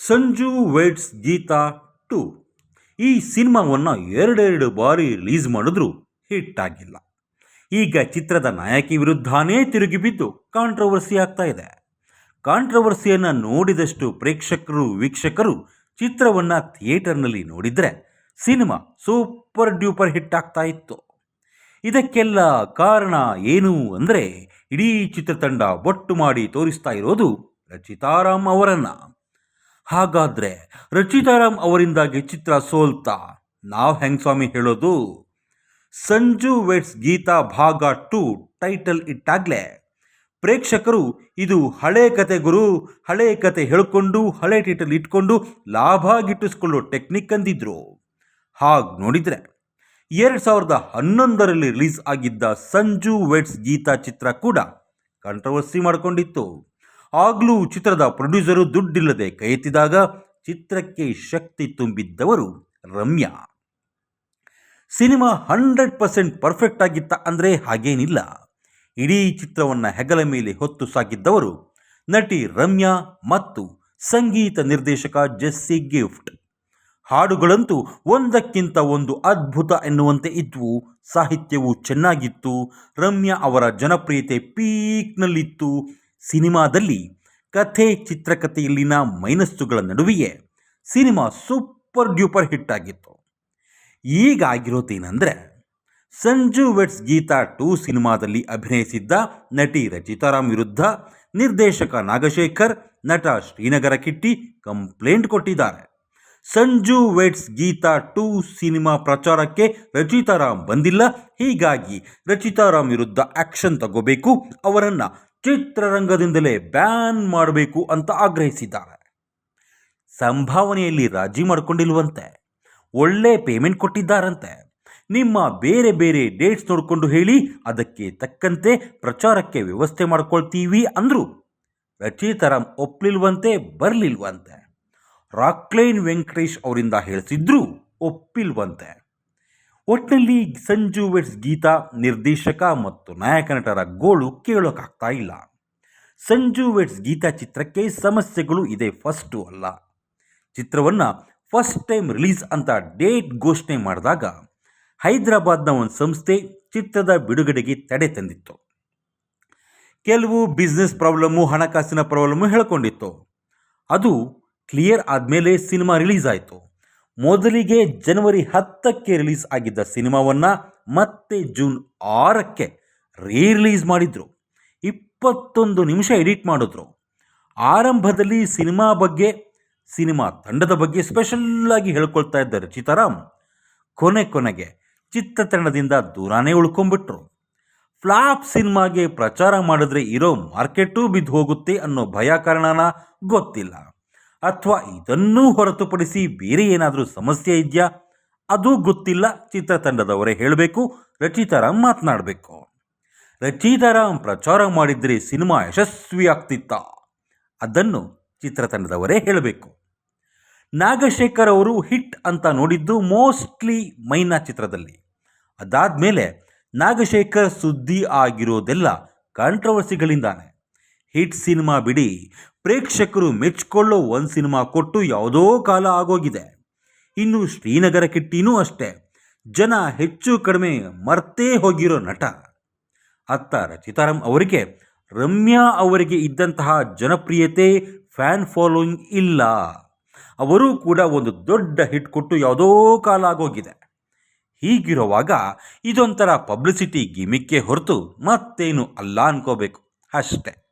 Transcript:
Sanju weights Geetha 2 ಈ ಸಿನಿಮಾವನ್ನು ಎರಡೆರಡು ಬಾರಿ ರಿಲೀಸ್ ಮಾಡಿದ್ರೂ ಹಿಟ್ ಆಗಿಲ್ಲ. ಈಗ ಚಿತ್ರದ ನಾಯಕಿ ವಿರುದ್ಧನೇ ತಿರುಗಿ ಬಿದ್ದು ಕಾಂಟ್ರವರ್ಸಿ ಆಗ್ತಾ ಇದೆ. ಕಾಂಟ್ರವರ್ಸಿಯನ್ನು ನೋಡಿದಷ್ಟು ವೀಕ್ಷಕರು ಚಿತ್ರವನ್ನು ಥಿಯೇಟರ್ನಲ್ಲಿ ನೋಡಿದರೆ ಸಿನಿಮಾ ಸೂಪರ್ ಡ್ಯೂಪರ್ ಹಿಟ್ ಆಗ್ತಾ ಇತ್ತು. ಇದಕ್ಕೆಲ್ಲ ಕಾರಣ ಏನು ಅಂದರೆ ಇಡೀ ಚಿತ್ರತಂಡ ಒಟ್ಟು ಮಾಡಿ ತೋರಿಸ್ತಾ ಇರೋದು ರಚಿತಾರಾಮ್ ಅವರನ್ನು. ಹಾಗಾದರೆ ರಚಿತಾರಾಮ್ ಅವರಿಂದಾಗಿ ಚಿತ್ರ ಸೋಲ್ತಾ? ನಾವು ಹೆಂಗೆ ಸ್ವಾಮಿ ಹೇಳೋದು? ಸಂಜು ವೇಟ್ಸ್ ಗೀತಾ ಭಾಗ 2 ಟೈಟಲ್ ಇಟ್ಟಾಗಲೇ ಪ್ರೇಕ್ಷಕರು ಇದು ಹಳೆ ಕತೆ ಗುರು, ಹಳೆ ಕತೆ ಹೇಳ್ಕೊಂಡು ಹಳೆ ಟೈಟಲ್ ಇಟ್ಕೊಂಡು ಲಾಭ ಗಿಟ್ಟಿಸ್ಕೊಳ್ಳೋ ಟೆಕ್ನಿಕ್ ಅಂದಿದ್ರು. ಹಾಗೆ ನೋಡಿದರೆ 2011ರಲ್ಲಿ ರಿಲೀಸ್ ಆಗಿದ್ದ ಸಂಜು ವೇಟ್ಸ್ ಗೀತಾ ಚಿತ್ರ ಕೂಡ ಕಾಂಟ್ರವರ್ಸಿ ಮಾಡಿಕೊಂಡಿತ್ತು. ಆಗಲೂ ಚಿತ್ರದ ಪ್ರೊಡ್ಯೂಸರು ದುಡ್ಡಿಲ್ಲದೆ ಕೈ ಎತ್ತಿದಾಗ ಚಿತ್ರಕ್ಕೆ ಶಕ್ತಿ ತುಂಬಿದ್ದವರು ರಮ್ಯಾ. ಸಿನಿಮಾ 100% ಪರ್ಫೆಕ್ಟ್ ಆಗಿತ್ತ ಅಂದರೆ ಹಾಗೇನಿಲ್ಲ. ಇಡೀ ಚಿತ್ರವನ್ನು ಹೆಗಲ ಮೇಲೆ ಹೊತ್ತು ಸಾಗಿದ್ದವರು ನಟಿ ರಮ್ಯಾ ಮತ್ತು ಸಂಗೀತ ನಿರ್ದೇಶಕ ಜೆಸ್ಸಿ ಗಿಫ್ಟ್. ಹಾಡುಗಳಂತೂ ಒಂದಕ್ಕಿಂತ ಒಂದು ಅದ್ಭುತ ಎನ್ನುವಂತೆ ಇದ್ವು. ಸಾಹಿತ್ಯವು ಚೆನ್ನಾಗಿತ್ತು. ರಮ್ಯಾ ಅವರ ಜನಪ್ರಿಯತೆ ಪೀಕ್ನಲ್ಲಿತ್ತು. ಸಿನಿಮಾದಲ್ಲಿ ಕಥೆ ಚಿತ್ರಕಥೆಯಲ್ಲಿನ ಮೈನಸ್ಸುಗಳ ನಡುವೆಯೇ ಸಿನಿಮಾ ಸೂಪರ್ ಡ್ಯೂಪರ್ ಹಿಟ್ ಆಗಿತ್ತು. ಈಗ ಆಗಿರೋದೇನೆಂದರೆ ಸಂಜು ವೇಟ್ಸ್ ಗೀತಾ 2 ಸಿನಿಮಾದಲ್ಲಿ ಅಭಿನಯಿಸಿದ್ದ ನಟಿ ರಚಿತಾರಾಮ್ ವಿರುದ್ಧ ನಿರ್ದೇಶಕ ನಾಗಶೇಖರ್, ನಟ ಶ್ರೀನಗರ ಕಿಟ್ಟಿ ಕಂಪ್ಲೇಂಟ್ ಕೊಟ್ಟಿದ್ದಾರೆ. ಸಂಜು ವೇಟ್ಸ್ ಗೀತಾ 2 ಸಿನಿಮಾ ಪ್ರಚಾರಕ್ಕೆ ರಚಿತಾರಾಮ್ ಬಂದಿಲ್ಲ, ಹೀಗಾಗಿ ರಚಿತಾರಾಮ್ ವಿರುದ್ಧ ಆಕ್ಷನ್ ತಗೋಬೇಕು, ಅವರನ್ನು ಚಿತ್ರರಂಗದಿಂದಲೇ ಬ್ಯಾನ್ ಮಾಡಬೇಕು ಅಂತ ಆಗ್ರಹಿಸಿದ್ದಾರೆ. ಸಂಭಾವನೆಯಲ್ಲಿ ರಾಜಿ ಮಾಡಿಕೊಂಡಿಲ್ವಂತೆ, ಒಳ್ಳೆ ಪೇಮೆಂಟ್ ಕೊಟ್ಟಿದ್ದಾರಂತೆ. ನಿಮ್ಮ ಬೇರೆ ಬೇರೆ ಡೇಟ್ಸ್ ನೋಡಿಕೊಂಡು ಹೇಳಿ, ಅದಕ್ಕೆ ತಕ್ಕಂತೆ ಪ್ರಚಾರಕ್ಕೆ ವ್ಯವಸ್ಥೆ ಮಾಡ್ಕೊಳ್ತೀವಿ ಅಂದರು. ರಚಿತಾರಾಮ್ ಒಪ್ಪಲಿಲ್ವಂತೆ, ಬರಲಿಲ್ವಂತೆ. ರಾಕ್ಲೈನ್ ವೆಂಕಟೇಶ್ ಅವರಿಂದ ಹೇಳಿಸಿದ್ರು, ಒಪ್ಪಿಲ್ವಂತೆ. ಒಟ್ಟಿನಲ್ಲಿ ಸಂಜು ವೇಟ್ಸ್ ಗೀತಾ ನಿರ್ದೇಶಕ ಮತ್ತು ನಾಯಕ ನಟರ ಗೋಳು ಕೇಳೋಕ್ಕಾಗ್ತಾ ಇಲ್ಲ. ಸಂಜು ವೇಟ್ಸ್ ಗೀತಾ ಚಿತ್ರಕ್ಕೆ ಸಮಸ್ಯೆಗಳು ಇದೆ ಫಸ್ಟು ಅಲ್ಲ. ಚಿತ್ರವನ್ನು ಫಸ್ಟ್ ಟೈಮ್ ರಿಲೀಸ್ ಅಂತ ಡೇಟ್ ಘೋಷಣೆ ಮಾಡಿದಾಗ ಹೈದರಾಬಾದ್ನ ಒಂದು ಸಂಸ್ಥೆ ಚಿತ್ರದ ಬಿಡುಗಡೆಗೆ ತಡೆ ತಂದಿತ್ತು. ಕೆಲವು ಬಿಸ್ನೆಸ್ ಪ್ರಾಬ್ಲಮ್ಮು, ಹಣಕಾಸಿನ ಪ್ರಾಬ್ಲಮ್ಮು ಹೇಳ್ಕೊಂಡಿತ್ತು. ಅದು ಕ್ಲಿಯರ್ ಆದಮೇಲೆ ಸಿನಿಮಾ ರಿಲೀಸ್ ಆಯಿತು. ಮೊದಲಿಗೆ ಜನವರಿ 10ಕ್ಕೆ ರಿಲೀಸ್ ಆಗಿದ್ದ ಸಿನಿಮಾವನ್ನು ಮತ್ತೆ ಜೂನ್ 6ಕ್ಕೆ ರಿಲೀಸ್ ಮಾಡಿದರು. 21 ನಿಮಿಷ ಎಡಿಟ್ ಮಾಡಿದ್ರು. ಆರಂಭದಲ್ಲಿ ಸಿನಿಮಾ ತಂಡದ ಬಗ್ಗೆ ಸ್ಪೆಷಲ್ಲಾಗಿ ಹೇಳ್ಕೊಳ್ತಾ ಇದ್ದ ರಚಿತಾರಾಮ್ ಕೊನೆಗೆ ಚಿತ್ರತಂಡದಿಂದ ದೂರನೇ ಉಳ್ಕೊಂಡ್ಬಿಟ್ರು. ಫ್ಲಾಪ್ ಸಿನಿಮಾಗೆ ಪ್ರಚಾರ ಮಾಡಿದ್ರೆ ಇರೋ ಮಾರ್ಕೆಟೂ ಬಿದ್ದು ಹೋಗುತ್ತೆ ಅನ್ನೋ ಭಯ ಕಾರಣನ ಗೊತ್ತಿಲ್ಲ, ಅಥವಾ ಇದನ್ನೂ ಹೊರತುಪಡಿಸಿ ಬೇರೆ ಏನಾದರೂ ಸಮಸ್ಯೆ ಇದೆಯಾ ಅದು ಗೊತ್ತಿಲ್ಲ. ಚಿತ್ರತಂಡದವರೇ ಹೇಳಬೇಕು, ರಚಿತಾರಾಮ್ ಮಾತನಾಡಬೇಕು. ರಚಿತಾರಾಮ್ ಪ್ರಚಾರ ಮಾಡಿದರೆ ಸಿನಿಮಾ ಯಶಸ್ವಿ ಆಗ್ತಿತ್ತ, ಅದನ್ನು ಚಿತ್ರತಂಡದವರೇ ಹೇಳಬೇಕು. ನಾಗಶೇಖರ್ ಅವರು ಹಿಟ್ ಅಂತ ನೋಡಿದ್ದು ಮೋಸ್ಟ್ಲಿ ಮೈನಾ ಚಿತ್ರದಲ್ಲಿ. ಅದಾದಮೇಲೆ ನಾಗಶೇಖರ್ ಸುದ್ದಿ ಆಗಿರೋದೆಲ್ಲ ಕಾಂಟ್ರವರ್ಸಿಗಳಿಂದಾನೆ. ಹಿಟ್ ಸಿನಿಮಾ ಬಿಡಿ, ಪ್ರೇಕ್ಷಕರು ಮೆಚ್ಚಿಕೊಳ್ಳೋ ಒಂದು ಸಿನಿಮಾ ಕೊಟ್ಟು ಯಾವುದೋ ಕಾಲ ಆಗೋಗಿದೆ. ಇನ್ನು ಶ್ರೀನಗರ ಕಿಟ್ಟಿನೂ ಅಷ್ಟೇ, ಜನ ಹೆಚ್ಚು ಕಡಿಮೆ ಮರ್ತೇ ಹೋಗಿರೋ ನಟ. ಅತ್ತ ರಚಿತಾರಾಮ್ ಅವರಿಗೆ ರಮ್ಯಾ ಅವರಿಗೆ ಇದ್ದಂತಹ ಜನಪ್ರಿಯತೆ, ಫ್ಯಾನ್ ಫಾಲೋಯಿಂಗ್ ಇಲ್ಲ. ಅವರೂ ಕೂಡ ಒಂದು ದೊಡ್ಡ ಹಿಟ್ ಕೊಟ್ಟು ಯಾವುದೋ ಕಾಲ ಆಗೋಗಿದೆ. ಹೀಗಿರುವಾಗ ಇದೊಂಥರ ಪಬ್ಲಿಸಿಟಿ ಗಿಮಿಕ್ಕೇ ಹೊರತು ಮತ್ತೇನು ಅಲ್ಲ ಅನ್ಕೋಬೇಕು ಅಷ್ಟೆ.